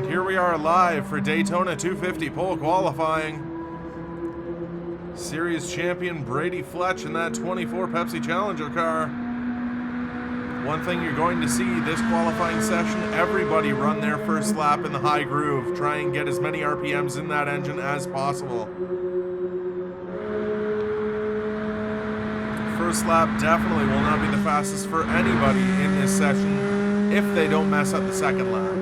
And here we are live for Daytona 250 pole qualifying. Series champion Brady Fletch in that 24 Pepsi Challenger car. One thing you're going to see this qualifying session, everybody run their first lap in the high groove. Try and get as many RPMs in that engine as possible. First lap definitely will not be the fastest for anybody in this session if they don't mess up the second lap.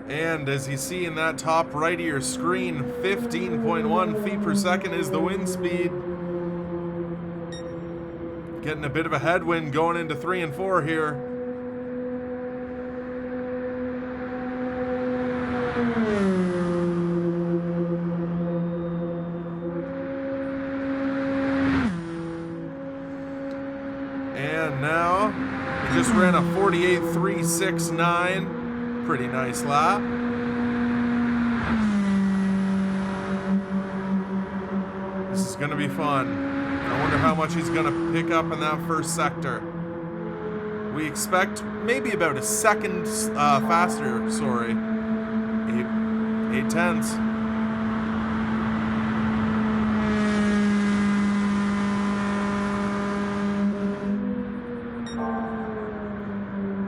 And as you see in that top right of your screen, 15.1 feet per second is the wind speed. Getting a bit of a headwind going into 3 and 4 here. And now, we just ran a 48.369. Pretty nice lap. This is going to be fun. I wonder how much he's going to pick up in that first sector. We expect maybe about a second faster, sorry. 8 tenths.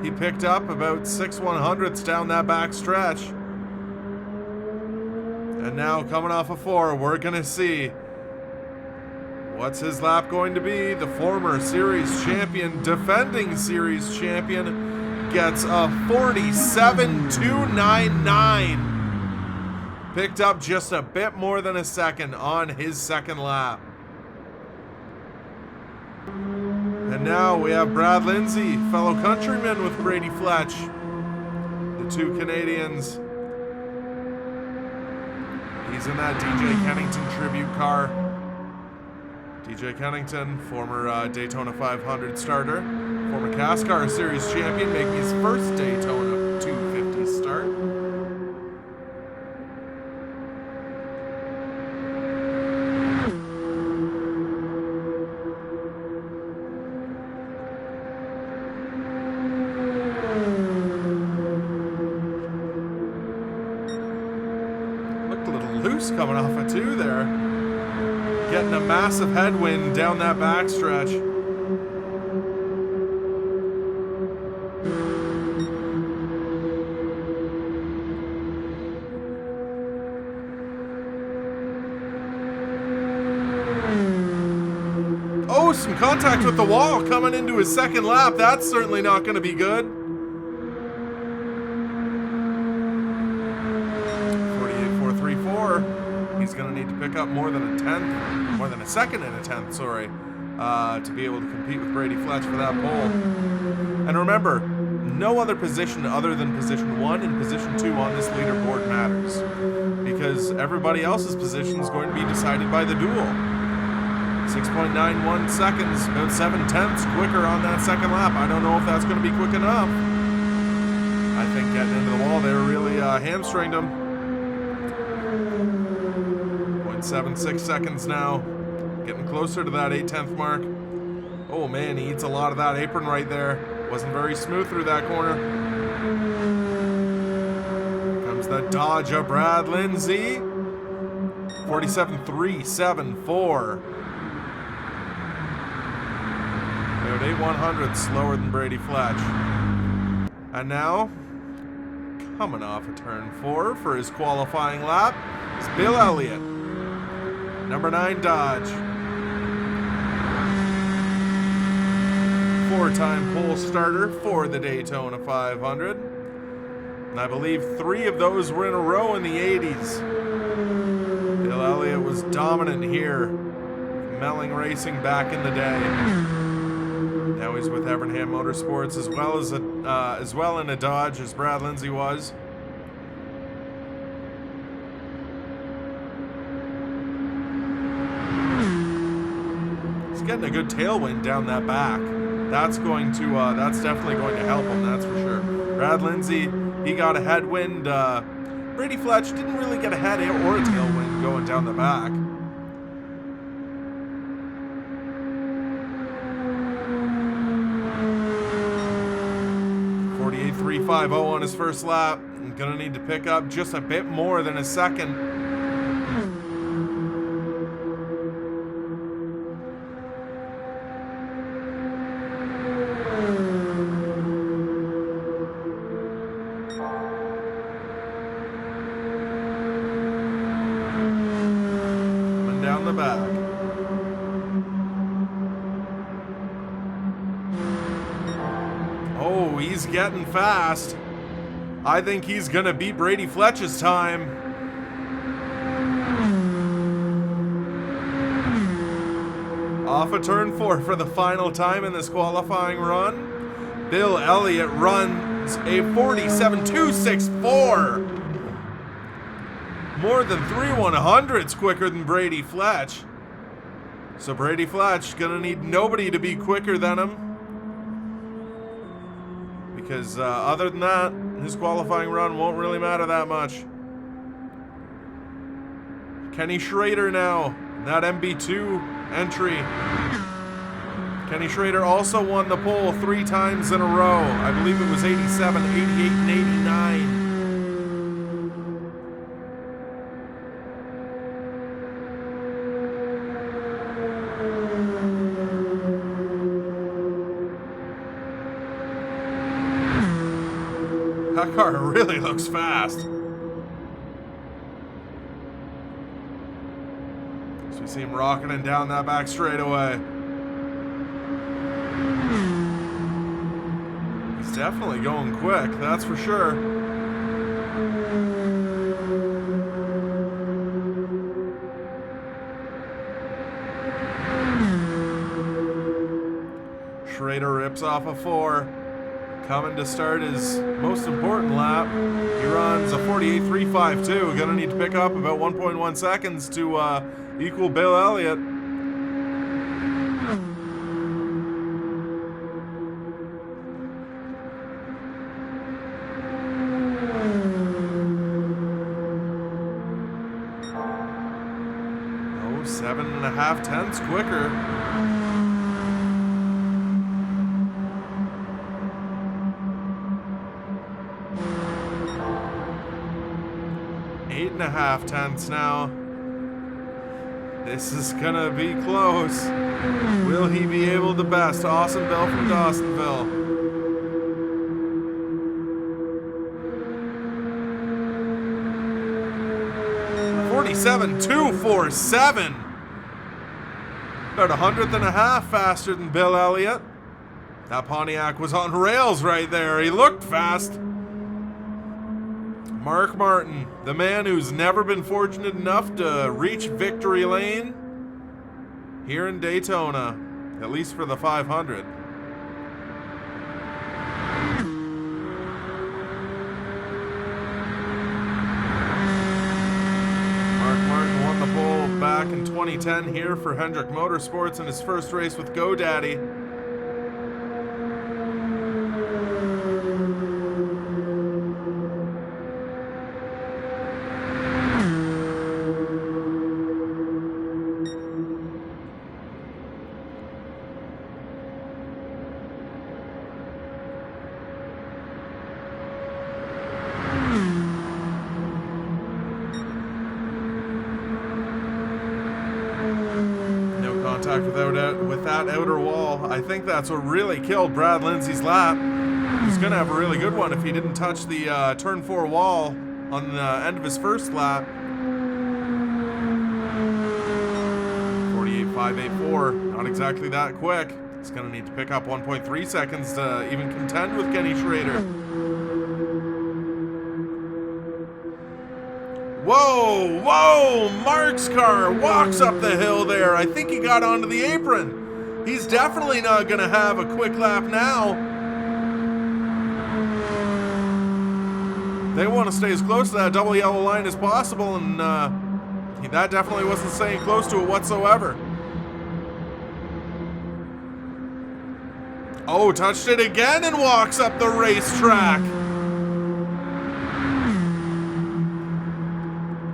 He picked up about 6/100ths down that back stretch. And now coming off a 4, we're going to see what's his lap going to be. The former series champion, defending series champion, gets a 47.299. Picked up just a bit more than a second on his second lap. And now we have Brad Lindsay, fellow countryman with Brady Fletch. The two Canadians. He's in that DJ Kennington tribute car. DJ Kennington, former Daytona 500 starter, former CASCAR Series champion, making his first Daytona 250 start. Coming off a 2 there. Getting a massive headwind down that backstretch. Oh, some contact with the wall coming into his second lap. That's certainly not going to be good. He's going to need to pick up more than a second and a tenth, sorry, to be able to compete with Brady Fletch for that pole. And remember, no other position other than position 1 and position 2 on this leaderboard matters, because everybody else's position is going to be decided by the duel. 6.91 seconds, about 7 tenths quicker on that second lap. I don't know if that's going to be quick enough. I think getting into the wall there really hamstringed him. 0.76 seconds now. Getting closer to that 8/10 mark. Oh man, he eats a lot of that apron right there. Wasn't very smooth through that corner. Here comes the Dodge of Brad Lindsay. 47.374. About 8/100ths slower than Brady Fletch. And now, coming off a turn 4 for his qualifying lap, is Bill Elliott. Number 9 Dodge. 4-time pole starter for the Daytona 500. And I believe 3 of those were in a row in the 80s. Bill Elliott was dominant here, Melling Racing back in the day. Now he's with Evernham Motorsports as well in a Dodge as Brad Lindsay was. Getting a good tailwind down that back. That's definitely going to help him, that's for sure. Brad Lindsay, he got a headwind. Brady Fletch didn't really get a head or a tailwind going down the back. 48.350 on his first lap. Gonna need to pick up just a bit more than a second. Coming down the back. Oh, he's getting fast. I think he's going to beat Brady Fletch's time. Off of turn 4 for the final time in this qualifying run. Bill Elliott runs a 47.264. More than 3 100ths quicker than Brady Fletch. So Brady Fletch going to need nobody to be quicker than him. Because other than that, his qualifying run won't really matter that much. Kenny Schrader now, that MB2 entry. Kenny Schrader also won the pole 3 times in a row. I believe it was 87, 88, and 89. That car really looks fast. So we see him rocketing down that back straightaway. He's definitely going quick, that's for sure. Schrader rips off a 4. Coming to start his most important lap. He runs a 48.352. Gonna need to pick up about 1.1 seconds to equal Bill Elliott. Oh, 7.5 tenths quicker. 8.5 tenths now. This is gonna be close. Will he be able to best Austin Bell from Dawsonville? $47.247. About 100.5 faster than Bill Elliott. That Pontiac was on rails right there. He looked fast. Mark Martin, the man who's never been fortunate enough to reach victory lane here in Daytona, at least for the 500. Mark Martin won the pole back in 2010 here for Hendrick Motorsports in his first race with GoDaddy. With that outer wall. I think that's what really killed Brad Lindsay's lap. He was going to have a really good one if he didn't touch the turn 4 wall on the end of his first lap. 48.584. Not exactly that quick. He's going to need to pick up 1.3 seconds to even contend with Kenny Schrader. Whoa, whoa, Mark's car walks up the hill there. I think he got onto the apron. He's definitely not going to have a quick lap now. They want to stay as close to that double yellow line as possible, and that definitely wasn't staying close to it whatsoever. Oh, touched it again and walks up the racetrack.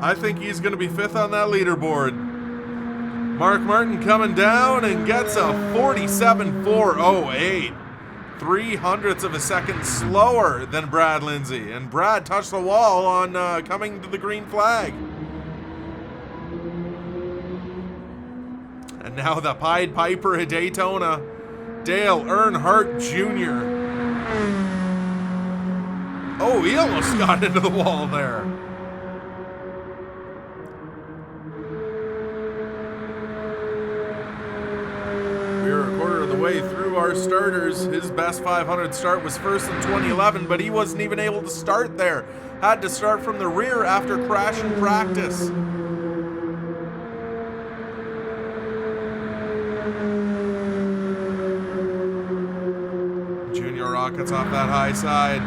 I think he's going to be 5th on that leaderboard. Mark Martin coming down and gets a 47.408. 0.03 of a second slower than Brad Lindsay. And Brad touched the wall on coming to the green flag. And now the Pied Piper at Daytona, Dale Earnhardt Jr. Oh, he almost got into the wall there. We're a quarter of the way through our starters. His best 500 start was first in 2011, but he wasn't even able to start there. Had to start from the rear after crashing practice. Junior rockets off that high side.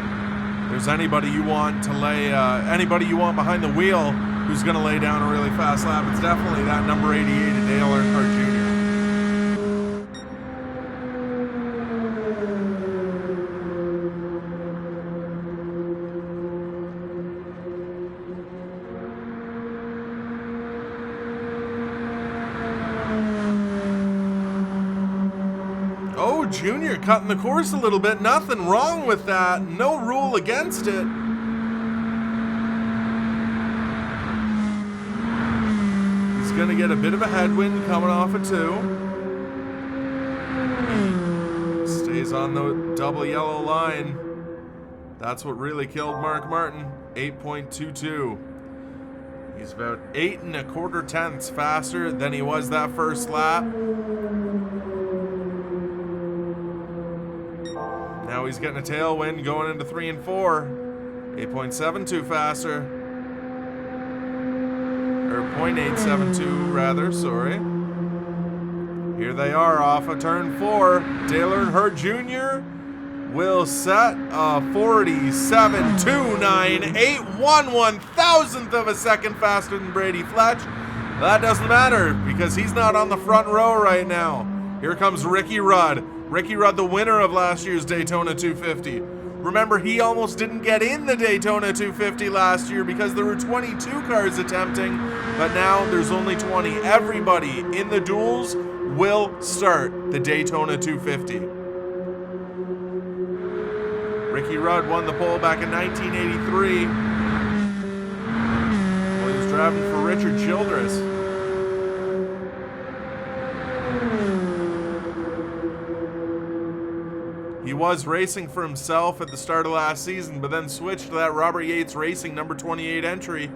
If there's anybody you want to lay, anybody you want behind the wheel who's going to lay down a really fast lap, it's definitely that number 88 at Dale Earnhardt Jr. Junior cutting the course a little bit. Nothing wrong with that. No rule against it. He's going to get a bit of a headwind coming off of 2. Stays on the double yellow line. That's what really killed Mark Martin. 8.22. He's about 8 1/4 tenths faster than he was that first lap. Now he's getting a tailwind going into 3 and 4. 8.72 faster. Or 0.872 rather, sorry. Here they are off of turn 4. Dale Earnhardt Jr. will set a 47.298, 1/1000th of a second faster than Brady Fletch. That doesn't matter because he's not on the front row right now. Here comes Ricky Rudd. Ricky Rudd, the winner of last year's Daytona 250. Remember, he almost didn't get in the Daytona 250 last year because there were 22 cars attempting, but now there's only 20. Everybody in the duels will start the Daytona 250. Ricky Rudd won the pole back in 1983. Well, he was driving for Richard Childress. He was racing for himself at the start of last season, but then switched to that Robert Yates Racing number 28 entry.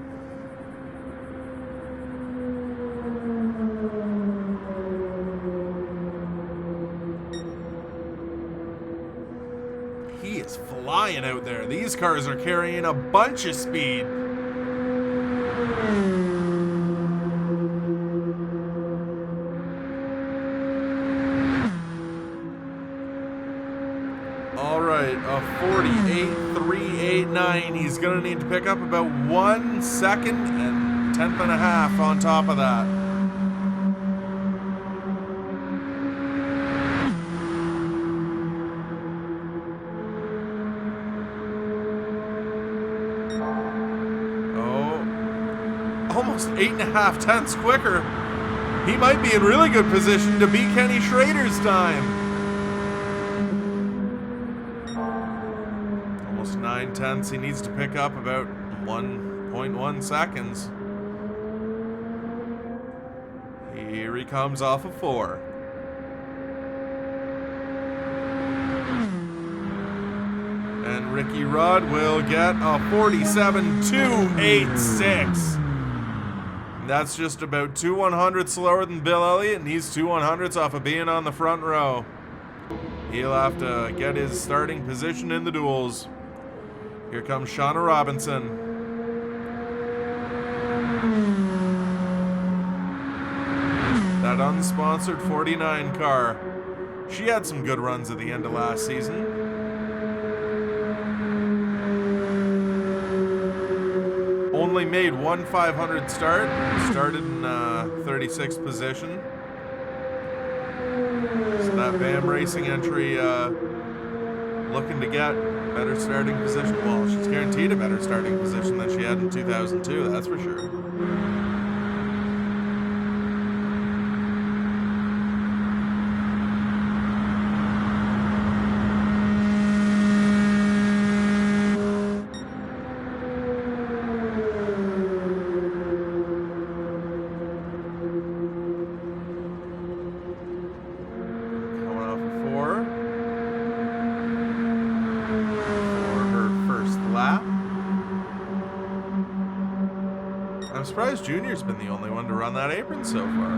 He is flying out there. These cars are carrying a bunch of speed. A 48.389. He's going to need to pick up about 1 second and 1/10 and a half on top of that. Oh, almost 8.5 tenths quicker. He might be in really good position to beat Kenny Schrader's time. 9 tenths. He needs to pick up about 1.1 seconds. Here he comes off of 4. And Ricky Rudd will get a 47.286. That's just about 2 100ths slower than Bill Elliott, and he's 2 100ths off of being on the front row. He'll have to get his starting position in the duels. Here comes Shauna Robinson. That unsponsored 49 car. She had some good runs at the end of last season. Only made one 500 start. Started in 36th position. So that BAM Racing entry looking to get better starting position. Well, she's guaranteed a better starting position than she had in 2002, that's for sure. surprised Junior's been the only one to run that apron so far.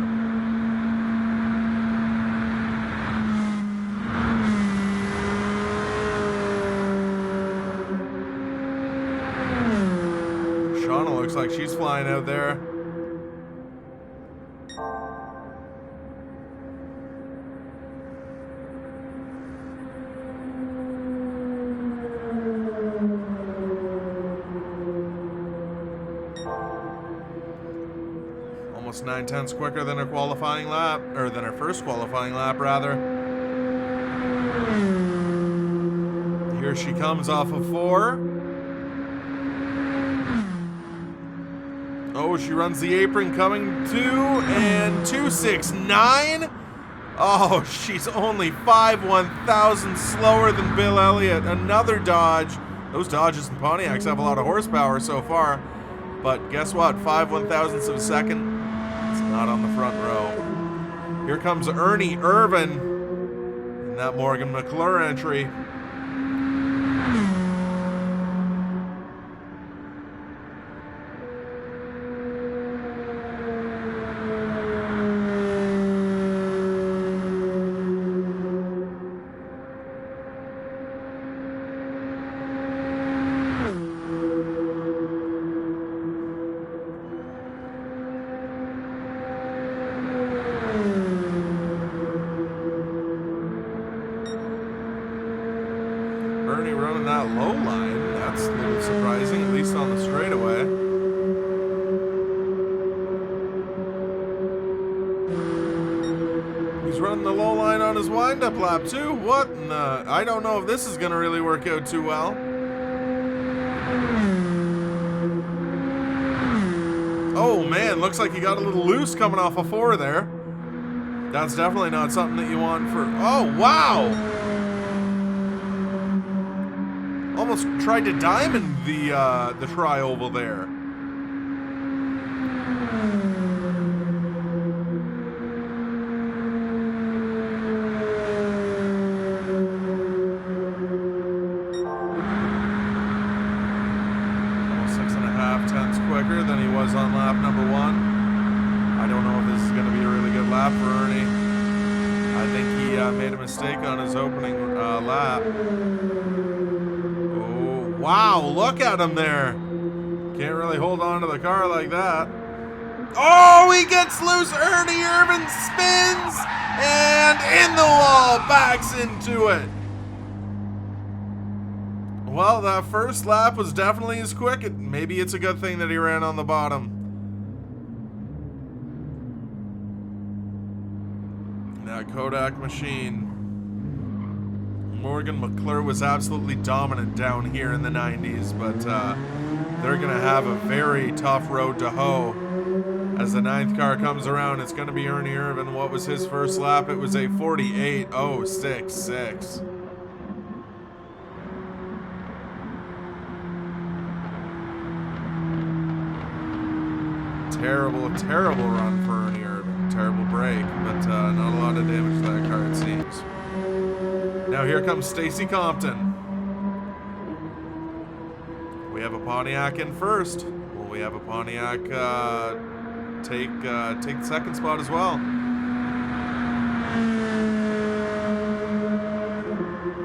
Shauna looks like she's flying out there. Almost 9/10 quicker than her qualifying lap, or than her first qualifying lap, rather. Here she comes off of 4. Oh, she runs the apron, coming to, and 2:69. Oh, she's only 5/1000 slower than Bill Elliott. Another Dodge. Those Dodges and Pontiacs have a lot of horsepower so far, but guess what? 5/1000ths of a second. It's not on the front row. Here comes Ernie Irvan in that Morgan McClure entry. Ernie running that low line. That's a little surprising, at least on the straightaway. He's running the low line on his wind-up lap too. What in the... I don't know if this is going to really work out too well. Oh man, looks like he got a little loose coming off of 4 there. That's definitely not something that you want for... Oh, wow! Almost tried to diamond the tri-oval there. Almost 6.5/10 quicker than he was on lap number 1. I don't know if this is going to be a really good lap for Ernie. I think he made a mistake on his opening lap. Wow, look at him there. Can't really hold on to the car like that. Oh, he gets loose. Ernie Irvan spins and in the wall, backs into it. Well, that first lap was definitely as quick. Maybe it's a good thing that he ran on the bottom. That Kodak machine. Morgan McClure was absolutely dominant down here in the 90s, but they're going to have a very tough road to hoe. As the 9th car comes around, it's going to be Ernie Irvan. What was his first lap? It was a 48.066. Terrible, terrible run for Ernie Irvan. Terrible break, but not a lot of damage to that car, it seems. Now here comes Stacy Compton. We have a Pontiac in first. Will we have a Pontiac take the second spot as well?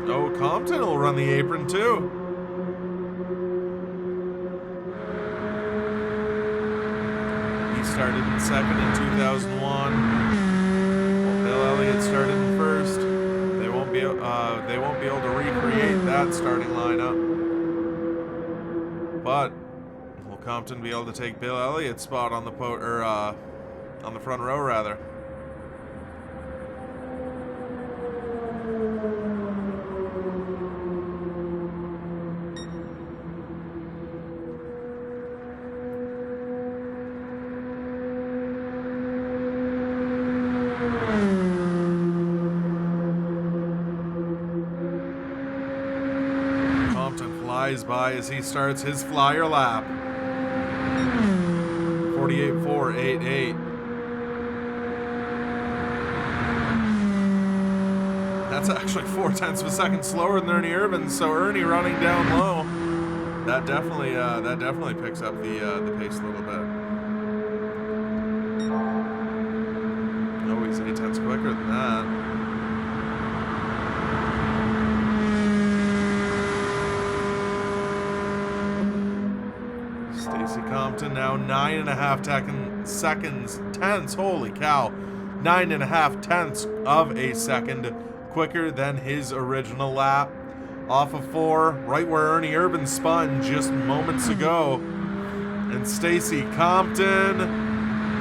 Oh, Compton will run the apron too. He started in second in 2001. Well, Bill Elliott started in first. They won't be able to recreate that starting lineup. But will Compton be able to take Bill Elliott's spot on the on the front row rather? By as he starts his flyer lap. 48.488. That's actually 0.4 of a second slower than Ernie Irvan. So Ernie running down low. That definitely picks up the pace a little bit. 8/10 quicker than that. Stacey Compton now 9.5 seconds, tenths, holy cow, 9.5 tenths of a second quicker than his original lap. Off of 4, right where Ernie Irvan spun just moments ago. And Stacey Compton,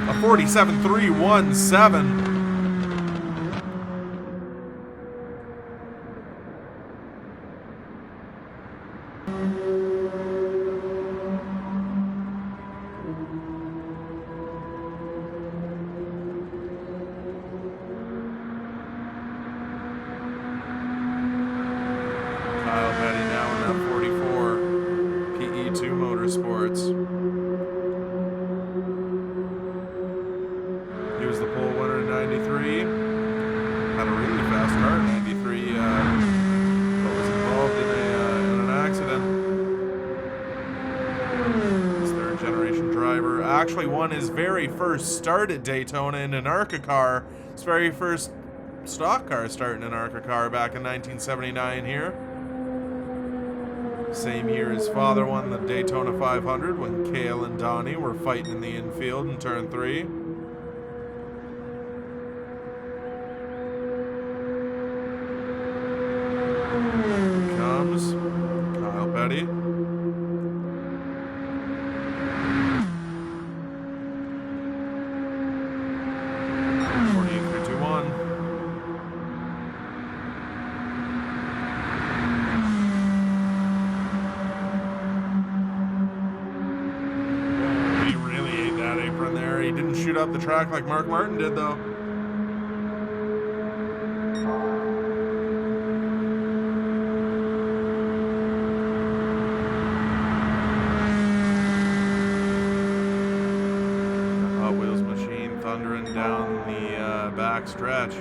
a 47.317. Motorsports. He was the pole winner in 93. Had a really fast car in 93, but was involved in an accident. His third generation driver. Actually won his very first start at Daytona in an ARCA car. His very first stock car start in an ARCA car back in 1979 here. Same year his father won the Daytona 500 when Cale and Donnie were fighting in the infield in turn 3. Here comes Kyle Petty. Shoot up the track like Mark Martin did, though. The Hot Wheels machine thundering down the back stretch.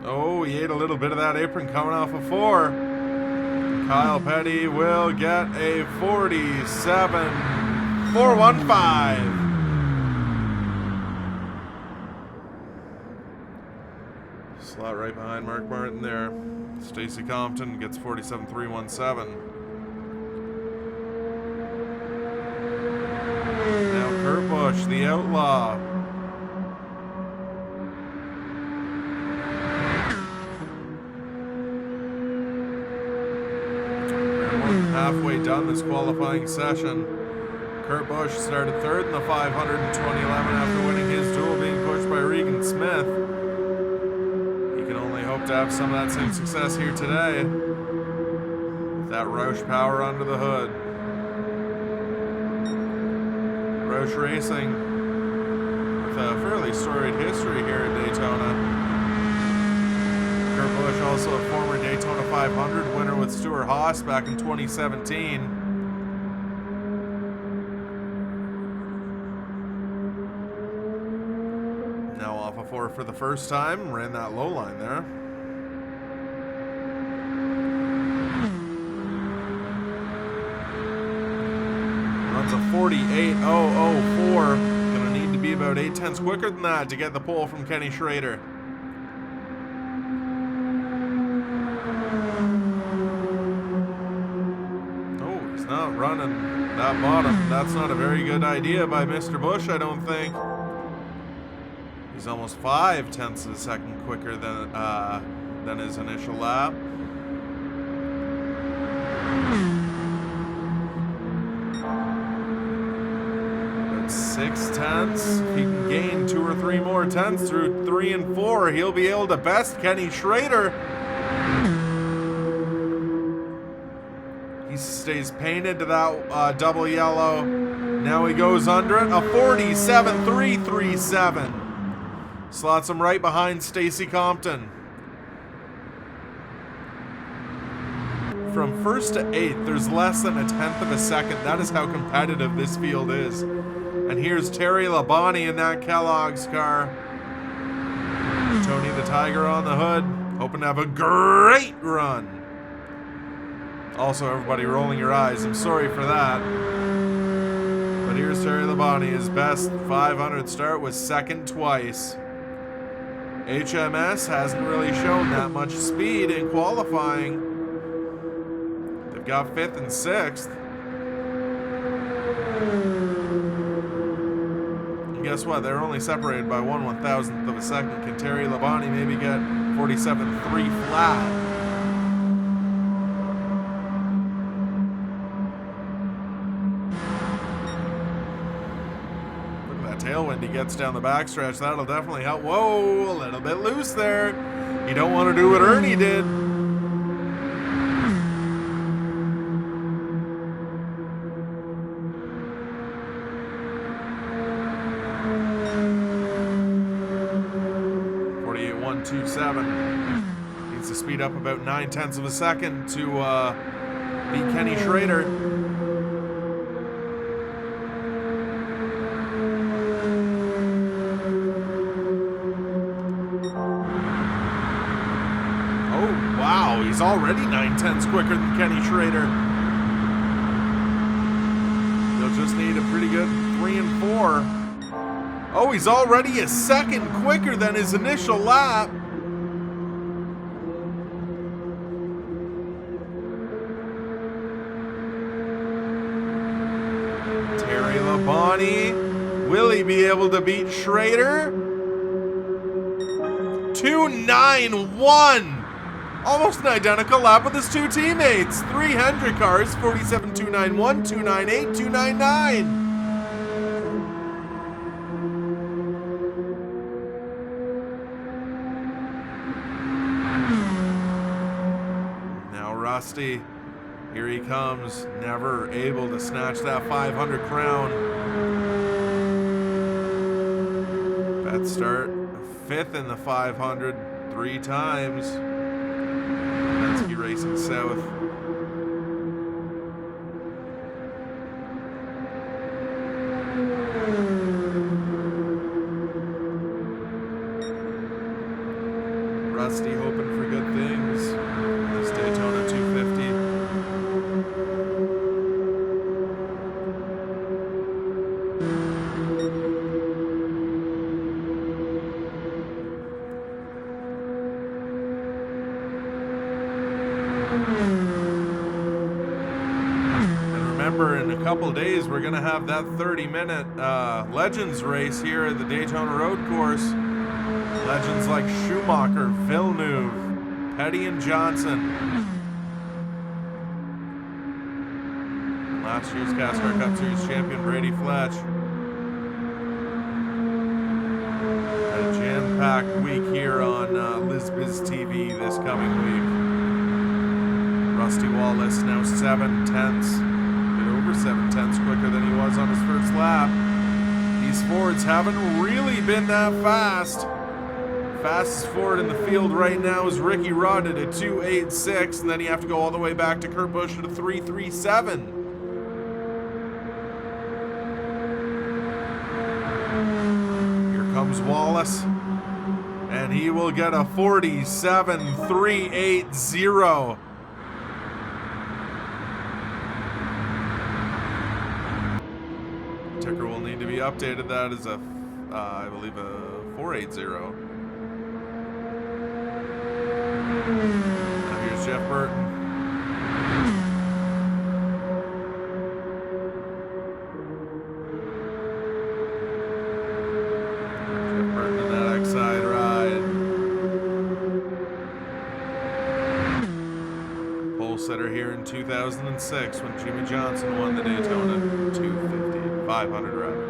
Oh, he ate a little bit of that apron coming off of 4. Kyle Petty will get a 47.415. Slot right behind Mark Martin there. Stacey Compton gets 47.317. Now Kurt Busch, the outlaw. Halfway done this qualifying session. Kurt Busch started third in the 500 in 2011 after winning his duel, being pushed by Regan Smith. He can only hope to have some of that same success here today with that Roush power under the hood. Roush Racing with a fairly storied history here at Daytona. Kurt Busch, also a former Daytona 500 winner with Stuart Haas back in 2017. Now off of 4 for the first time, ran that low line there. Runs a 48.004. Gonna need to be about 8/10 quicker than that to get the pole from Kenny Schrader. Not running that bottom. That's not a very good idea by Mr. Busch, I don't think. He's almost 5/10 of a second quicker than his initial lap. That's 6/10. If he can gain 2 or 3 more tenths through 3 and 4, he'll be able to best Kenny Schrader. He stays painted to that double yellow. Now he goes under it. A 47.337. Slots him right behind Stacey Compton. From 1st to 8th, there's less than 1/10 of a second. That is how competitive this field is. And here's Terry Labonte in that Kellogg's car. Tony the Tiger on the hood, hoping to have a great run. Also, everybody rolling your eyes, I'm sorry for that. But here's Terry Labonte. His best 500 start was second twice. HMS hasn't really shown that much speed in qualifying. They've got 5th and 6th. And guess what? They're only separated by 1/1000th of a second. Can Terry Labonte maybe get 47.3 flat? Tailwind he gets down the backstretch. That'll definitely help. Whoa, a little bit loose there. You don't want to do what Ernie did. .48.127. Needs to speed up about 9/10 of a second to beat Kenny Schrader. He's already 9/10 quicker than Kenny Schrader. He'll just need a pretty good 3 and 4. Oh, he's already a second quicker than his initial lap. Terry Labonte, will he be able to beat Schrader? 2.91. Almost an identical lap with his two teammates. 3 Hendrick cars, 47.291, 2.98, 2.99. Now Rusty, here he comes, never able to snatch that 500 crown. Bad start, 5th in the 500 3 times. Penske Racing South. Rusty hoping for good things. This Daytona 250. In a couple of days, we're going to have that 30-minute Legends race here at the Daytona Road Course. Legends like Schumacher, Villeneuve, Petty, and Johnson. Last year's CASCAR Cup Series champion Brady Fletch. A jam-packed week here on Lisbiz TV this coming week. Rusty Wallace now 7/10. Over 7/10 quicker than he was on his first lap. These Fords haven't really been that fast. Fastest Ford in the field right now is Ricky Rudd at a 2.86, and then you have to go all the way back to Kurt Busch at a 3.37. Here comes Wallace, and he will get a 47.380. Ticker will need to be updated. That is a, I believe, a 4.80. Now here's Jeff Burton. Jeff Burton in that X-side ride. Pole sitter here in 2006 when Jimmy Johnson won the Daytona 250. 500 rather.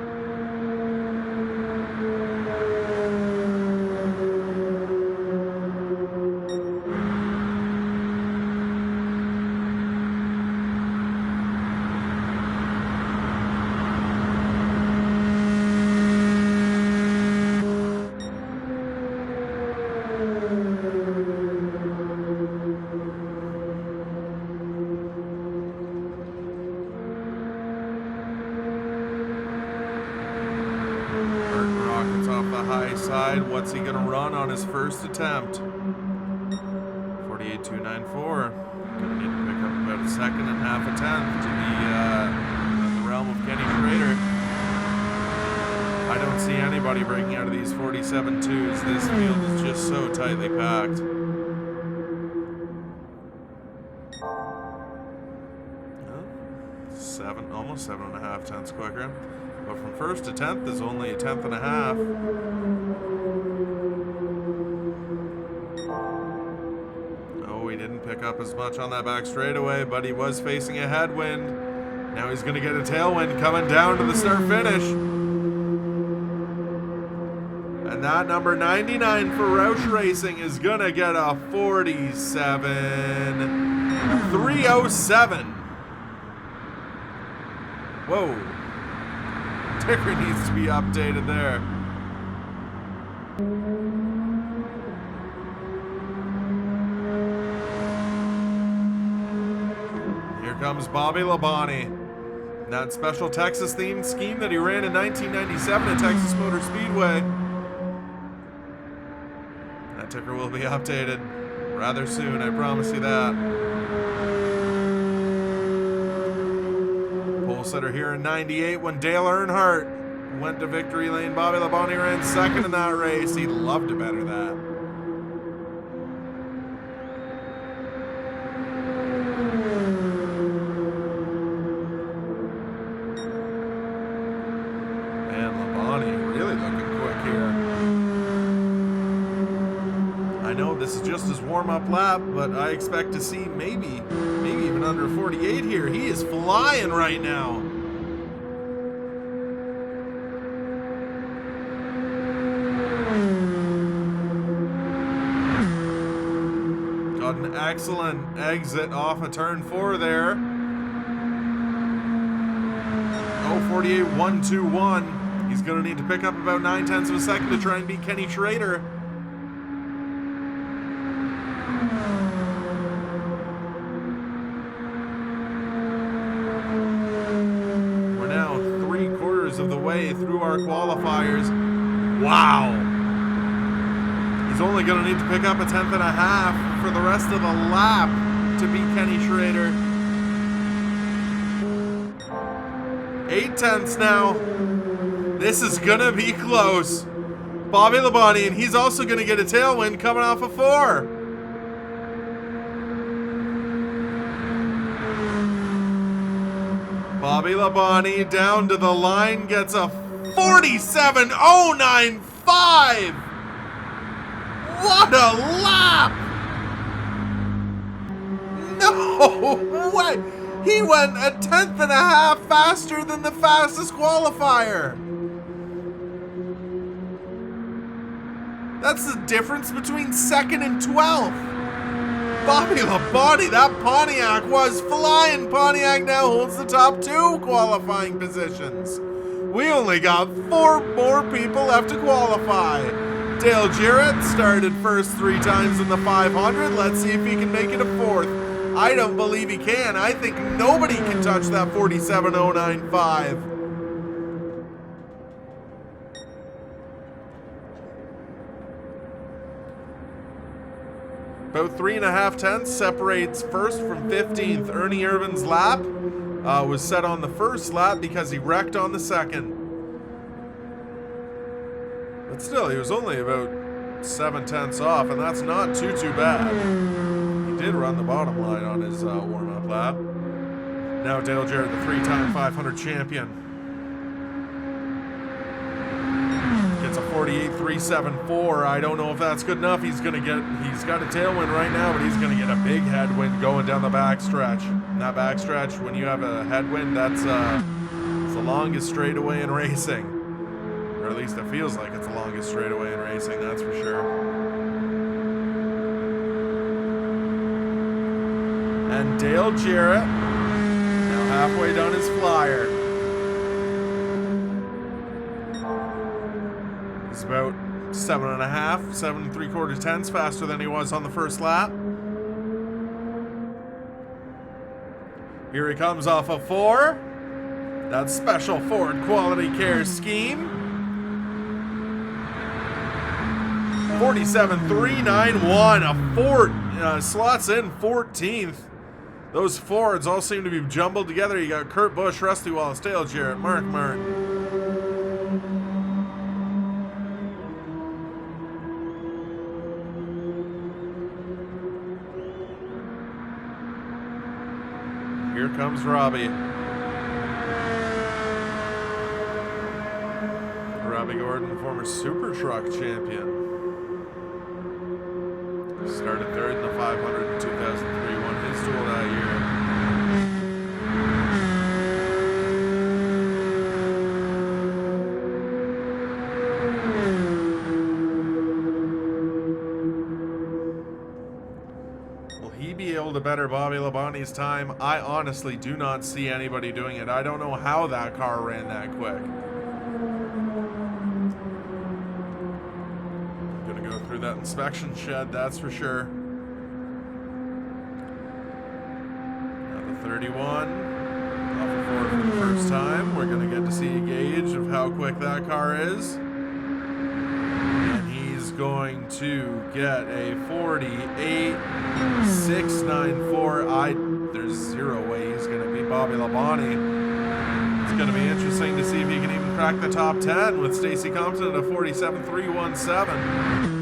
What's he going to run on his first attempt? 48.294. Going to need to pick up about a second and half a tenth to be in the realm of Kenny Schrader. I don't see anybody breaking out of these 47-2s. This field is just so tightly packed. Almost 7.5 tenths quicker. But from first to 10th is only a tenth and a half. Oh, he didn't pick up as much on that back straightaway, but he was facing a headwind. Now he's going to get a tailwind coming down to the start finish. And that number 99 for Roush Racing is going to get a 47.307. Whoa. Ticker needs to be updated there. Here comes Bobby Labonte. That special Texas themed scheme that he ran in 1997 at Texas Motor Speedway. That ticker will be updated rather soon, I promise you that. Pole sitter here in 98 when Dale Earnhardt went to victory lane. Bobby Labonte ran second in that race. He'd love to better that. Man, Labonte really looking quick here. I know this is just his warm-up lap, but I expect to see maybe even under 48 here. He is flying right now. Got an excellent exit off of turn 4 there. Oh, 48, 1-2-1. He's going to need to pick up about 9/10 of a second to try and beat Kenny Schrader. Of the way through our qualifiers. Wow. He's only going to need to pick up a tenth and a half for the rest of the lap to beat Kenny Schrader. 8 tenths now. This is going to be close. Bobby Labonte, and he's also going to get a tailwind coming off of 4. Bobby Labonte down to the line, gets a 47.095. What a lap! No way! He went a tenth and a half faster than the fastest qualifier. That's the difference between second and 12th. Bobby Labonte, that Pontiac was flying. Pontiac now holds the top 2 qualifying positions. We only got 4 more people left to qualify. Dale Jarrett started first 3 times in the 500. Let's see if he can make it a 4th. I don't believe he can. I think nobody can touch that 47.095. About 3.5 tenths separates first from 15th. Ernie Irvin's lap was set on the first lap because he wrecked on the second. But still, he was only about 7 tenths off, and that's not too bad. He did run the bottom line on his warm-up lap. Now Dale Jarrett, the 3-time 500 champion. It's a 48.374. I don't know if that's good enough. He's got a tailwind right now, but he's gonna get a big headwind going down the backstretch. And that backstretch, when you have a headwind, it's the longest straightaway in racing. Or at least it feels like it's the longest straightaway in racing, that's for sure. And Dale Jarrett, now halfway done his flyer. He's about 7 3/4 tenths faster than he was on the first lap. Here he comes off of 4. That special Ford Quality Care scheme. 47.391. A Ford slots in 14th. Those Fords all seem to be jumbled together. You got Kurt Busch, Rusty Wallace, Dale Jarrett, Mark Martin. Here comes Robbie. Robbie Gordon, former Super Truck champion. Started third in the 500 in 2003, won his duel that year. Will he be able to better Bobby Labonte's time? I honestly do not see anybody doing it. I don't know how that car ran that quick. Through that inspection shed, that's for sure. Now the 31 off of 4 for the first time. We're going to get to see a gauge of how quick that car is. And he's going to get a 48.694. There's zero way he's going to beat Bobby Labonte. It's going to be interesting to see if he can even crack the top 10 with Stacy Compton at a 47.317.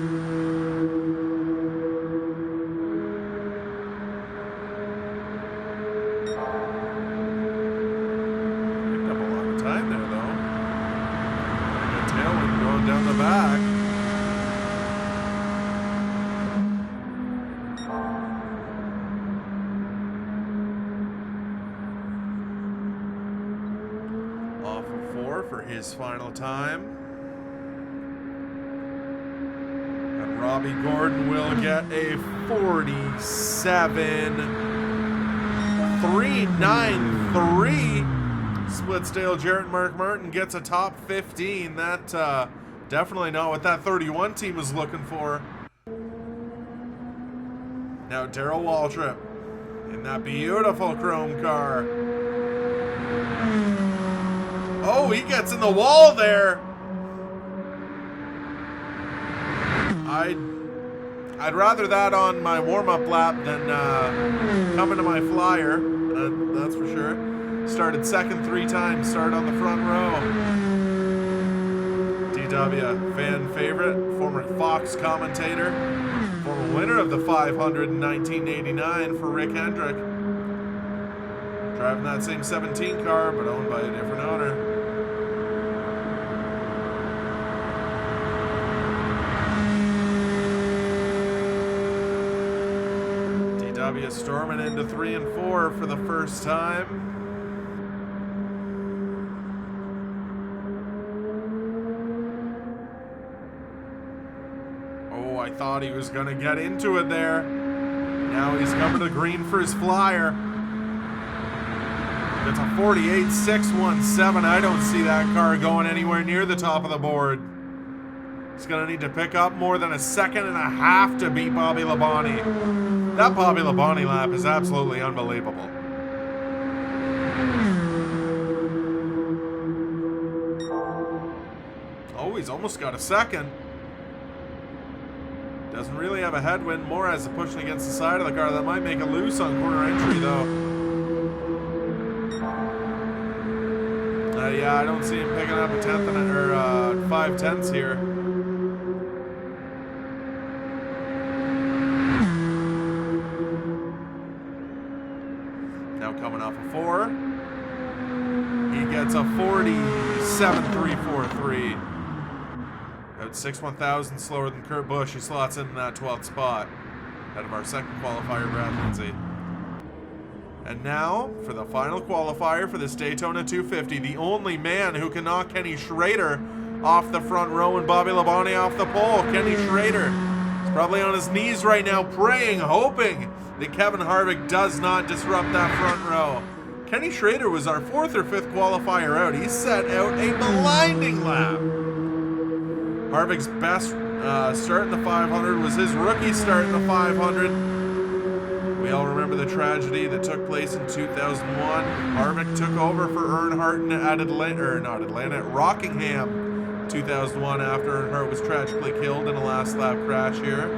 His final time. And Robbie Gordon will get a 47.393. Splits Dale Jarrett and Mark Martin, gets a top 15. That definitely not what that 31 team was looking for. Now Darrell Waltrip in that beautiful chrome car. Oh, he gets in the wall there. I'd rather that on my warm-up lap than coming to my flyer. That's for sure. Started second 3 times. Started on the front row. DW, fan favorite, former Fox commentator, former winner of the 500 in 1989 for Rick Hendrick. Driving that same 17 car, but owned by a different owner. DW storming into 3 and 4 for the first time. Oh, I thought he was going to get into it there. Now he's coming to green for his flyer. It's a 48.617. I don't see that car going anywhere near the top of the board. He's going to need to pick up more than a second and a half to beat Bobby Labonte. That Bobby Labonte lap is absolutely unbelievable. Oh, he's almost got a second. Doesn't really have a headwind. More has a pushing against the side of the car. That might make it loose on corner entry, though. Yeah, I don't see him picking up a 10th or 5 tenths here. Now coming off a 4. He gets a 47.343. About 6/1000 slower than Kurt Busch. He slots in that 12th spot. Out of our second qualifier, Brad Lindsay. And now, for the final qualifier for this Daytona 250, the only man who can knock Kenny Schrader off the front row and Bobby Labonte off the pole. Kenny Schrader is probably on his knees right now, praying, hoping that Kevin Harvick does not disrupt that front row. Kenny Schrader was our 4th or 5th qualifier out. He set out a blinding lap. Harvick's best start in the 500 was his rookie start in the 500. We all remember the tragedy that took place in 2001. Harvick took over for Earnhardt at at Rockingham 2001 after Earnhardt was tragically killed in a last lap crash here.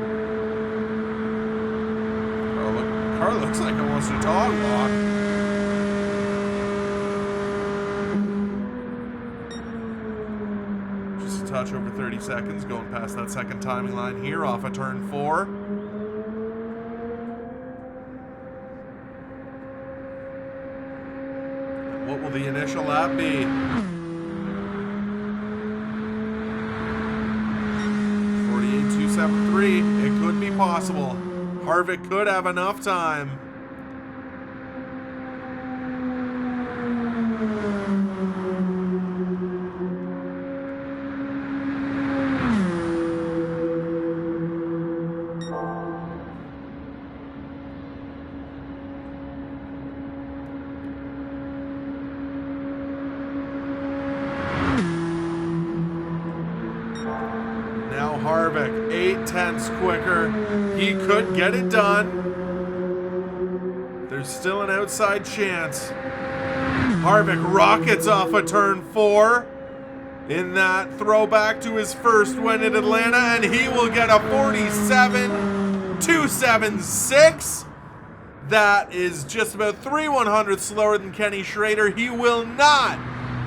Oh, look, car looks like almost a dog walk. Just a touch over 30 seconds, going past that second timing line here off of turn 4. What will the initial lap be? 48.273. It could be possible. Harvick could have enough time. Harvick, 8/10 quicker. He could get it done. There's still an outside chance. Harvick rockets off of turn 4 in that throwback to his first win at Atlanta, and he will get a 47.276. That is just about 3/100 slower than Kenny Schrader. He will not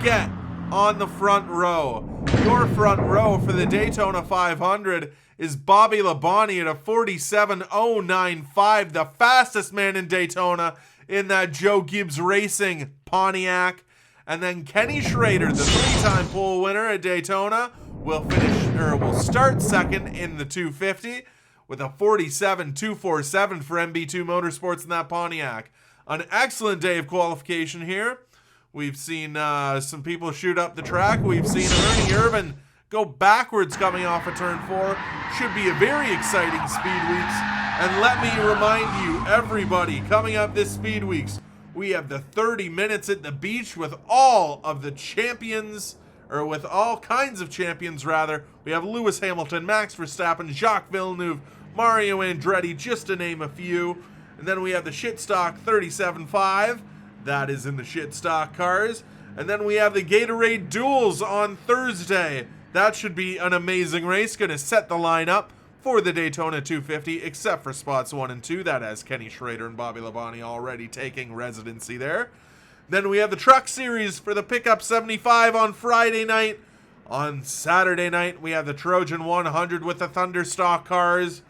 get on the front row. Your front row for the Daytona 500 is Bobby Labonte at a 47.095, the fastest man in Daytona in that Joe Gibbs Racing Pontiac. And then Kenny Schrader, the 3-time pole winner at Daytona, will start second in the 250 with a 47.247 for MB2 Motorsports in that Pontiac. An excellent day of qualification here. We've seen some people shoot up the track. We've seen Ernie Irvin go backwards coming off of turn 4. Should be a very exciting Speedweeks. And let me remind you, everybody, coming up this Speedweeks, we have the 30 minutes at the beach with all of the champions, or with all kinds of champions, rather. We have Lewis Hamilton, Max Verstappen, Jacques Villeneuve, Mario Andretti, just to name a few. And then we have the Shitstock 37.5. That is in the shit stock cars. And then we have the Gatorade Duels on Thursday. That should be an amazing race. Going to set the lineup for the Daytona 250, except for spots 1 and 2. That has Kenny Schrader and Bobby Labonte already taking residency there. Then we have the Truck Series for the Pickup 75 on Friday night. On Saturday night, we have the Trojan 100 with the Thunderstock cars.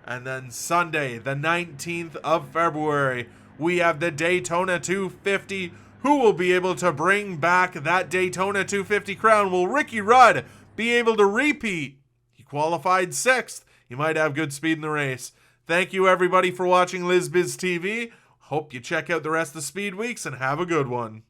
And then Sunday, the 19th of February, we have the Daytona 250. Who will be able to bring back that Daytona 250 crown? Will Ricky Rudd be able to repeat? He qualified 6th. He might have good speed in the race. Thank you, everybody, for watching LizBiz TV. Hope you check out the rest of the Speed Weeks and have a good one.